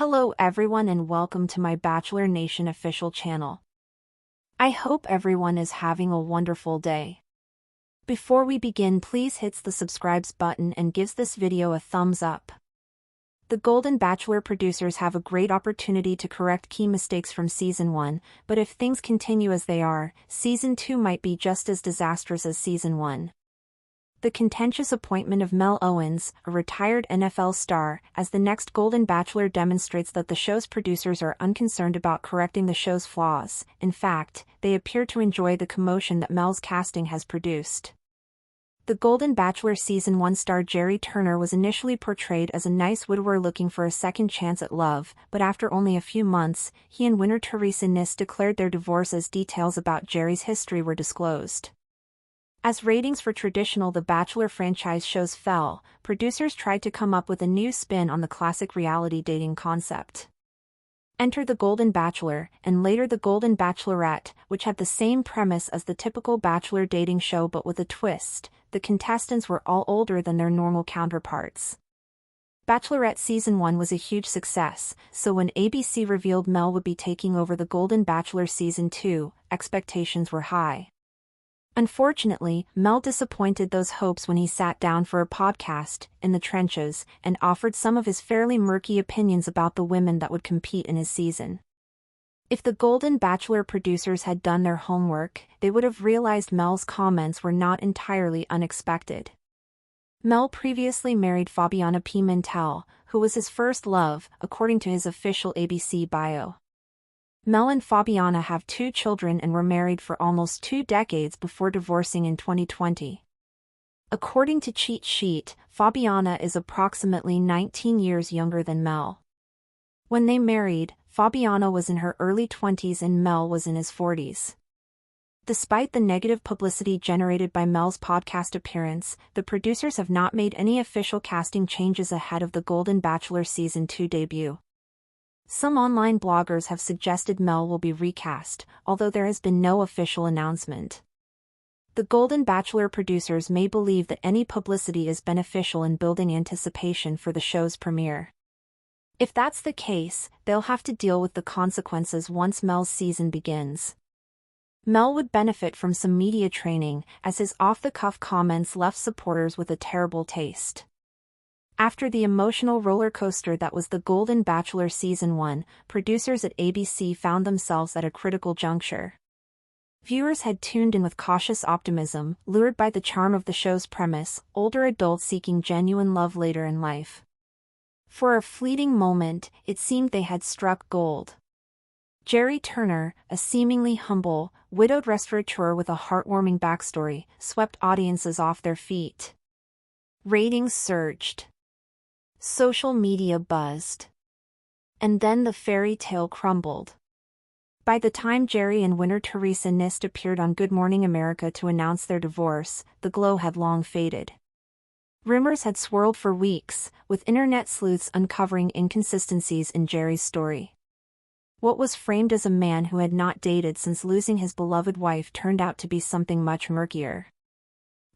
Hello everyone and welcome to my Bachelor Nation official channel. I hope everyone is having a wonderful day. Before we begin, please hit the subscribe button and gives this video a thumbs up. The Golden Bachelor producers have a great opportunity to correct key mistakes from Season 1, but if things continue as they are, Season 2 might be just as disastrous as Season 1. The contentious appointment of Mel Owens, a retired NFL star, as the next Golden Bachelor demonstrates that the show's producers are unconcerned about correcting the show's flaws. In fact, they appear to enjoy the commotion that Mel's casting has produced. The Golden Bachelor Season 1 star Jerry Turner was initially portrayed as a nice widower looking for a second chance at love, but after only a few months, he and winner Teresa Niss declared their divorce as details about Jerry's history were disclosed. As ratings for traditional The Bachelor franchise shows fell, producers tried to come up with a new spin on the classic reality dating concept. Enter The Golden Bachelor, and later The Golden Bachelorette, which had the same premise as the typical Bachelor dating show but with a twist. The contestants were all older than their normal counterparts. Bachelorette Season 1 was a huge success, so when ABC revealed Mel would be taking over The Golden Bachelor Season 2, expectations were high. Unfortunately, Mel disappointed those hopes when he sat down for a podcast, In the Trenches, and offered some of his fairly murky opinions about the women that would compete in his season. If the Golden Bachelor producers had done their homework, they would have realized Mel's comments were not entirely unexpected. Mel previously married Fabiana Pimentel, who was his first love, according to his official ABC bio. Mel and Fabiana have 2 children and were married for almost 2 decades before divorcing in 2020. According to Cheat Sheet, Fabiana is approximately 19 years younger than Mel. When they married, Fabiana was in her early 20s and Mel was in his 40s. Despite the negative publicity generated by Mel's podcast appearance, the producers have not made any official casting changes ahead of the Golden Bachelor Season 2 debut. Some online bloggers have suggested Mel will be recast, although there has been no official announcement. The Golden Bachelor producers may believe that any publicity is beneficial in building anticipation for the show's premiere. If that's the case, they'll have to deal with the consequences once Mel's season begins. Mel would benefit from some media training, as his off-the-cuff comments left supporters with a terrible taste. After the emotional roller coaster that was The Golden Bachelor Season 1, producers at ABC found themselves at a critical juncture. Viewers had tuned in with cautious optimism, lured by the charm of the show's premise, older adults seeking genuine love later in life. For a fleeting moment, it seemed they had struck gold. Jerry Turner, a seemingly humble, widowed restaurateur with a heartwarming backstory, swept audiences off their feet. Ratings surged. Social media buzzed. And then the fairy tale crumbled. By the time Jerry and winner Teresa Niss appeared on Good Morning America to announce their divorce, the glow had long faded. Rumors had swirled for weeks, with internet sleuths uncovering inconsistencies in Jerry's story. What was framed as a man who had not dated since losing his beloved wife turned out to be something much murkier.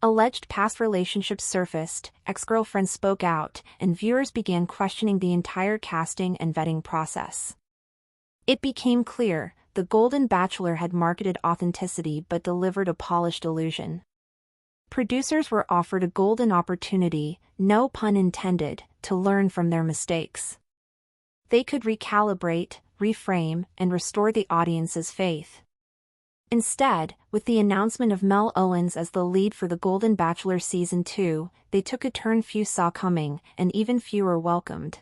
Alleged past relationships surfaced, ex-girlfriends spoke out, and viewers began questioning the entire casting and vetting process. It became clear, the Golden Bachelor had marketed authenticity but delivered a polished illusion. Producers were offered a golden opportunity, no pun intended, to learn from their mistakes. They could recalibrate, reframe, and restore the audience's faith. Instead, with the announcement of Mel Owens as the lead for The Golden Bachelor Season 2, they took a turn few saw coming, and even fewer welcomed.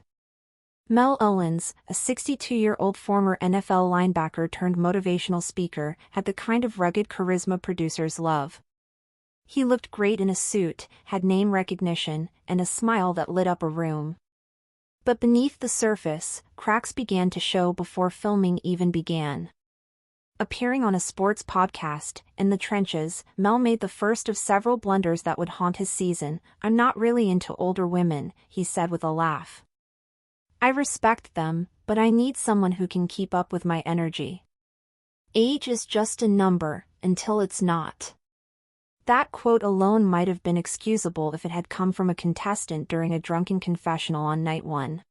Mel Owens, a 62-year-old former NFL linebacker turned motivational speaker, had the kind of rugged charisma producers love. He looked great in a suit, had name recognition, and a smile that lit up a room. But beneath the surface, cracks began to show before filming even began. Appearing on a sports podcast, In the Trenches, Mel made the first of several blunders that would haunt his season. "I'm not really into older women," he said with a laugh. "I respect them, but I need someone who can keep up with my energy. Age is just a number, until it's not." That quote alone might have been excusable if it had come from a contestant during a drunken confessional on night 1.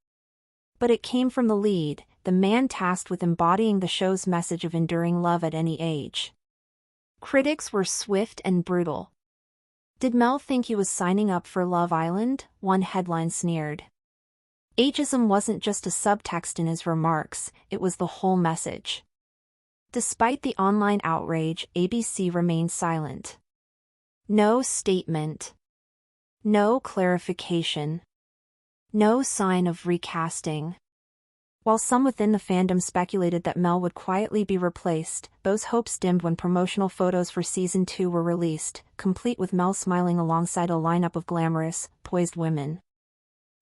But it came from the lead, the man tasked with embodying the show's message of enduring love at any age. Critics were swift and brutal. Did Mel think he was signing up for Love Island? One headline sneered. Ageism wasn't just a subtext in his remarks, it was the whole message. Despite the online outrage, ABC remained silent. No statement. No clarification. No sign of recasting. While some within the fandom speculated that Mel would quietly be replaced, those hopes dimmed when promotional photos for Season 2 were released, complete with Mel smiling alongside a lineup of glamorous, poised women.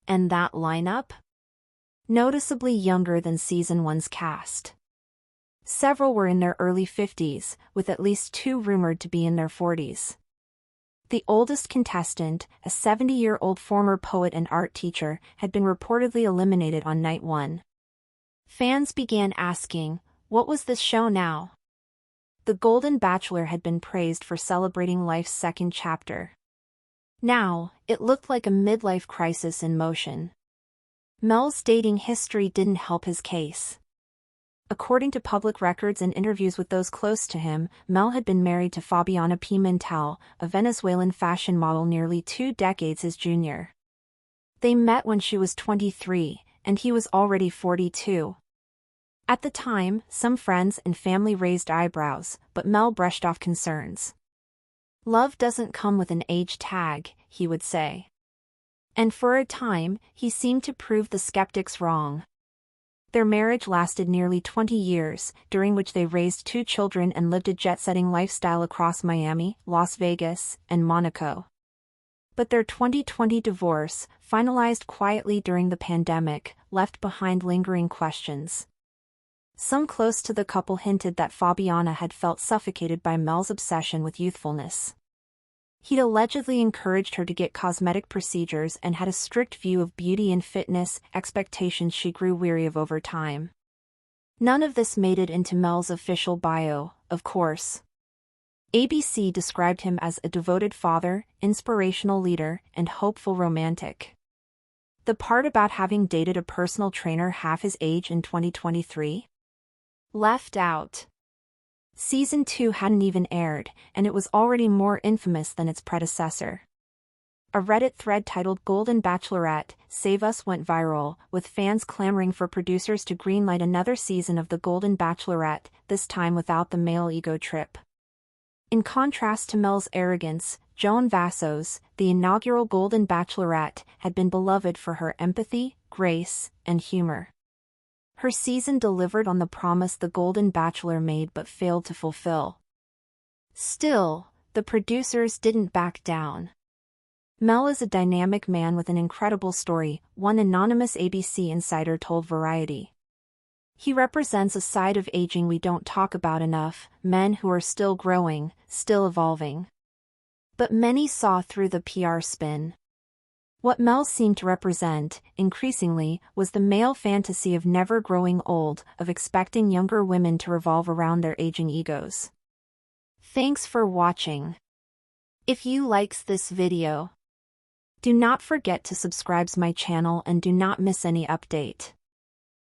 And that lineup? Noticeably younger than Season 1's cast. Several were in their early 50s, with at least 2 rumored to be in their 40s. The oldest contestant, a 70-year-old former poet and art teacher, had been reportedly eliminated on night 1. Fans began asking, what was this show now? The Golden Bachelor had been praised for celebrating life's second chapter. Now, it looked like a midlife crisis in motion. Mel's dating history didn't help his case. According to public records and interviews with those close to him, Mel had been married to Fabiana Pimentel, a Venezuelan fashion model nearly 2 decades his junior. They met when she was 23, and he was already 42. At the time, some friends and family raised eyebrows, but Mel brushed off concerns. Love doesn't come with an age tag, he would say. And for a time, he seemed to prove the skeptics wrong. Their marriage lasted nearly 20 years, during which they raised 2 children and lived a jet-setting lifestyle across Miami, Las Vegas, and Monaco. But their 2020 divorce, finalized quietly during the pandemic, left behind lingering questions. Some close to the couple hinted that Fabiana had felt suffocated by Mel's obsession with youthfulness. He'd allegedly encouraged her to get cosmetic procedures and had a strict view of beauty and fitness, expectations she grew weary of over time. None of this made it into Mel's official bio, of course. ABC described him as a devoted father, inspirational leader, and hopeful romantic. The part about having dated a personal trainer half his age in 2023? Left out. Season 2 hadn't even aired, and it was already more infamous than its predecessor. A Reddit thread titled Golden Bachelorette, Save Us went viral, with fans clamoring for producers to greenlight another season of The Golden Bachelorette, this time without the male ego trip. In contrast to Mel's arrogance, Joan Vassos, the inaugural Golden Bachelorette, had been beloved for her empathy, grace, and humor. Her season delivered on the promise the Golden Bachelor made but failed to fulfill. Still, the producers didn't back down. Mel is a dynamic man with an incredible story, one anonymous ABC insider told Variety. He represents a side of aging we don't talk about enough, men who are still growing, still evolving. But many saw through the PR spin. What Mel seemed to represent, increasingly, was the male fantasy of never growing old, of expecting younger women to revolve around their aging egos. Thanks for watching. If you likes this video, do not forget to subscribe my channel and do not miss any update.